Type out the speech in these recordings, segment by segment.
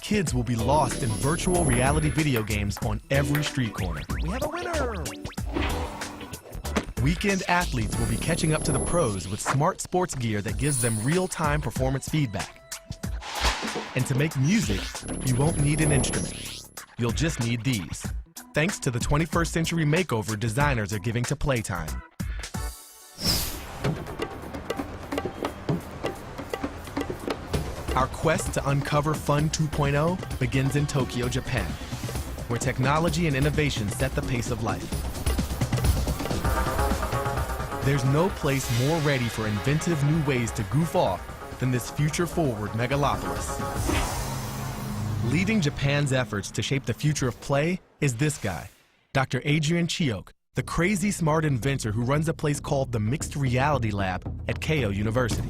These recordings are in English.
kids will be lost in virtual reality video games on every street corner. We have a winner! Weekend athletes will be catching up to the pros with smart sports gear that gives them real-time performance feedback. And to make music, you won't need an instrument. You'll just need these, thanks to the 21st century makeover designers are giving to Playtime. Our quest to uncover Fun 2.0 begins in Tokyo, Japan, where technology and innovation set the pace of life. There's no place more ready for inventive new ways to goof off than this future-forward megalopolis. Leading Japan's efforts to shape the future of play is this guy, Dr. Adrian Chioke, the crazy smart inventor who runs a place called the Mixed Reality Lab at Keio University.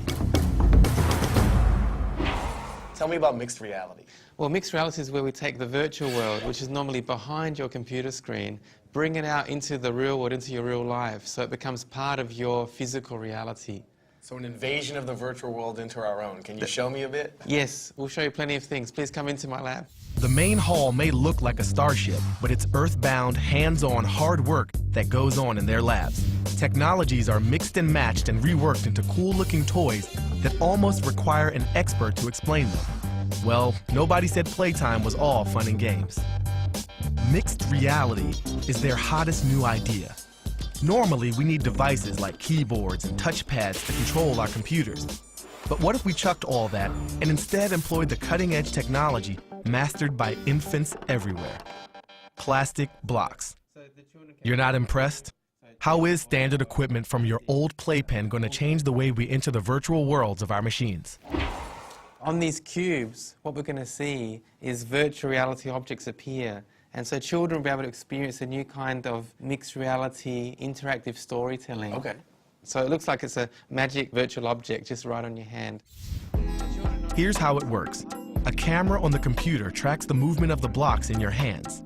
Tell me about mixed reality. Well, mixed reality is where we take the virtual world, which is normally behind your computer screen, bring it out into the real world, into your real life, so it becomes part of your physical reality. So an invasion of the virtual world into our own. Can you show me a bit? Yes, we'll show you plenty of things. Please come into my lab. The main hall may look like a starship, but it's earthbound, hands-on, hard work that goes on in their labs. Technologies are mixed and matched and reworked into cool-looking toys that almost require an expert to explain them. Well, nobody said Playtime was all fun and games. Mixed reality is their hottest new idea. Normally, we need devices like keyboards and touchpads to control our computers. But what if we chucked all that and instead employed the cutting-edge technology mastered by infants everywhere? Plastic blocks. You're not impressed? How is standard equipment from your old playpen going to change the way we enter the virtual worlds of our machines? On these cubes, what we're going to see is virtual reality objects appear. And so children will be able to experience a new kind of mixed reality, interactive storytelling. Okay. So it looks like it's a magic virtual object just right on your hand. Here's how it works. A camera on the computer tracks the movement of the blocks in your hands.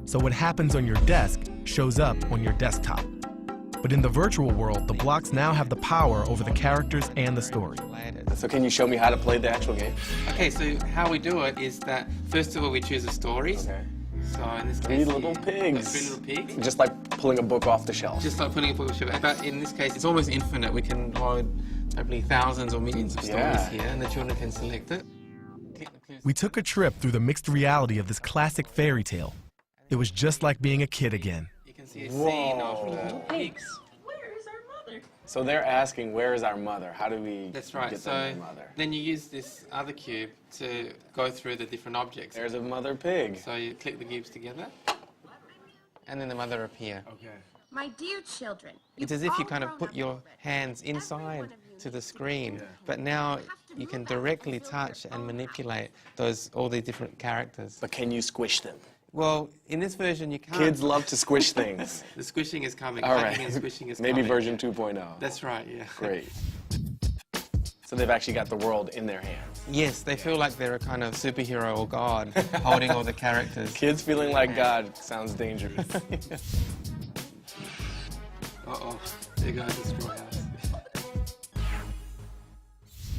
So what happens on your desk shows up on your desktop. But in the virtual world, the blocks now have the power over the characters and the story. So can you show me how to play the actual game? Okay, so how we do it is that, first of all, we choose a story. Okay. So in this case, Three little pigs. Three little pigs. Just like pulling a book off the shelf. Just like putting a book of shelf. But in this case, it's almost infinite. We can load probably thousands or millions of stories here, and the children can select it. We took a trip through the mixed reality of this classic fairy tale. It was just like being a kid again. You can see a scene of the pigs. Where is our mother? So they're asking, where is our mother? How do we That's right. get So them their mother? then you use this other cube to go through the different objects. There's a mother pig. So you click the cubes together, and then the mother appear. Okay. My dear children. It's as if you kind of put your hands inside to the screen, but now you can directly touch and manipulate all the different characters. But can you squish them? Well, in this version you can't. Kids love to squish things. The squishing is coming. All Cutting right. and squishing is Maybe coming. version 2.0. That's right, yeah. Great. So they've actually got the world in their hands. Yes, they feel like they're a kind of superhero or god holding all the characters. Kids feeling like God sounds dangerous. Uh-oh, there goes the straw house.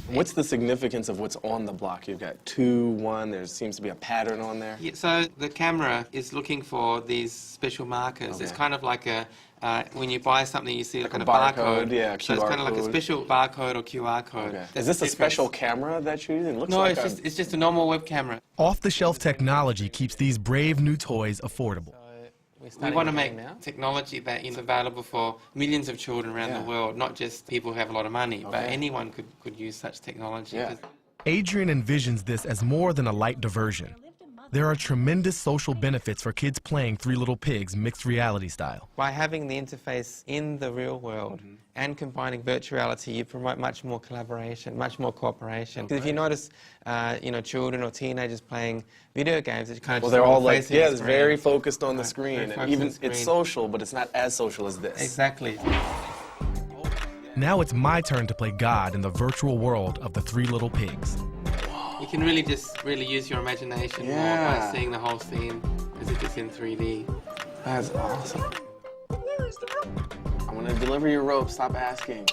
What's the significance of what's on the block? You've got 2, 1, there seems to be a pattern on there. Yeah, so the camera is looking for these special markers. Okay. It's kind of like a, when you buy something you see like a kind of barcode, barcode. yeah, so it's QR kind of like a code. special barcode or QR code. Okay. That's Is this the a special difference. camera that you're using? Looks No, like it's just a normal web camera. Off-the-shelf technology keeps these brave new toys affordable. We want to make technology that is available for millions of children around the world, not just people who have a lot of money, but anyone could use such technology. Yeah. Adrian envisions this as more than a light diversion. There are tremendous social benefits for kids playing Three Little Pigs mixed reality style. By having the interface in the real world and combining virtual reality, you promote much more collaboration, much more cooperation. Because if you notice, children or teenagers playing video games, it's kind of Well, they're all like, facing the it's screen. very focused on the Right, screen. very And focused even on the screen. it's social, but it's not as social as this. Exactly. Now it's my turn to play God in the virtual world of the Three Little Pigs. You can really use your imagination more by seeing the whole scene as if it's in 3D. That's awesome. I want to deliver your rope. Stop asking.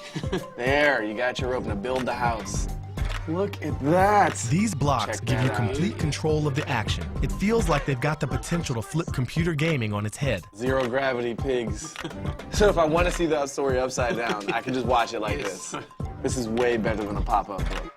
There, you got your rope. Now build the house. Look at that. These blocks Check give that you out. complete control of the action. It feels like they've got the potential to flip computer gaming on its head. Zero gravity pigs. So if I want to see that story upside down, I can just watch it like this. This is way better than a pop-up book.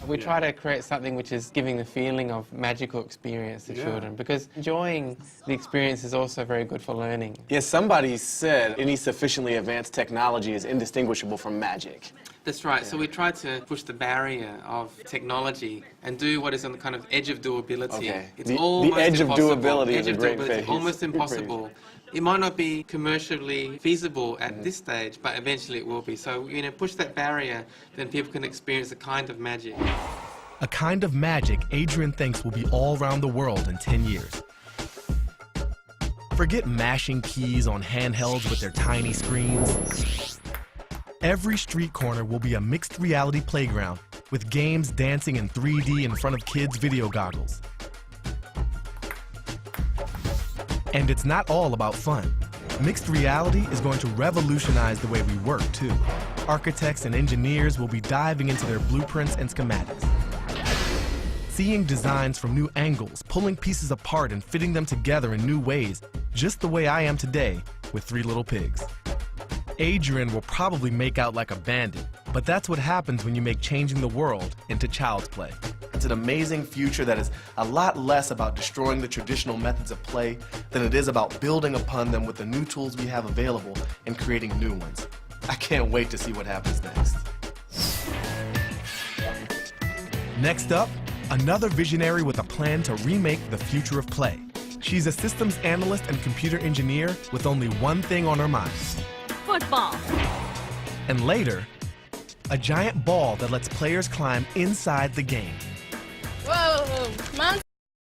We try to create something which is giving the feeling of magical experience to children, because enjoying the experience is also very good for learning. Yes, somebody said any sufficiently advanced technology is indistinguishable from magic. That's right. So we try to push the barrier of technology and do what is on the kind of edge of doability. Okay. It's The almost edge of impossible. doability is Edge a of great doability, phrase. almost Good phrase. impossible. It might not be commercially feasible at this stage, but eventually it will be. So, push that barrier, then people can experience a kind of magic. A kind of magic Adrian thinks will be all around the world in 10 years. Forget mashing keys on handhelds with their tiny screens. Every street corner will be a mixed reality playground with games dancing in 3D in front of kids' video goggles. And it's not all about fun. Mixed reality is going to revolutionize the way we work, too. Architects and engineers will be diving into their blueprints and schematics. Seeing designs from new angles, pulling pieces apart and fitting them together in new ways, just the way I am today with 3 little pigs. Adrian will probably make out like a bandit, but that's what happens when you make changing the world into child's play. It's an amazing future that is a lot less about destroying the traditional methods of play than it is about building upon them with the new tools we have available and creating new ones. I can't wait to see what happens next. Next up, another visionary with a plan to remake the future of play. She's a systems analyst and computer engineer with only one thing on her mind. Football. And later, a giant ball that lets players climb inside the game. Whoa, Mom's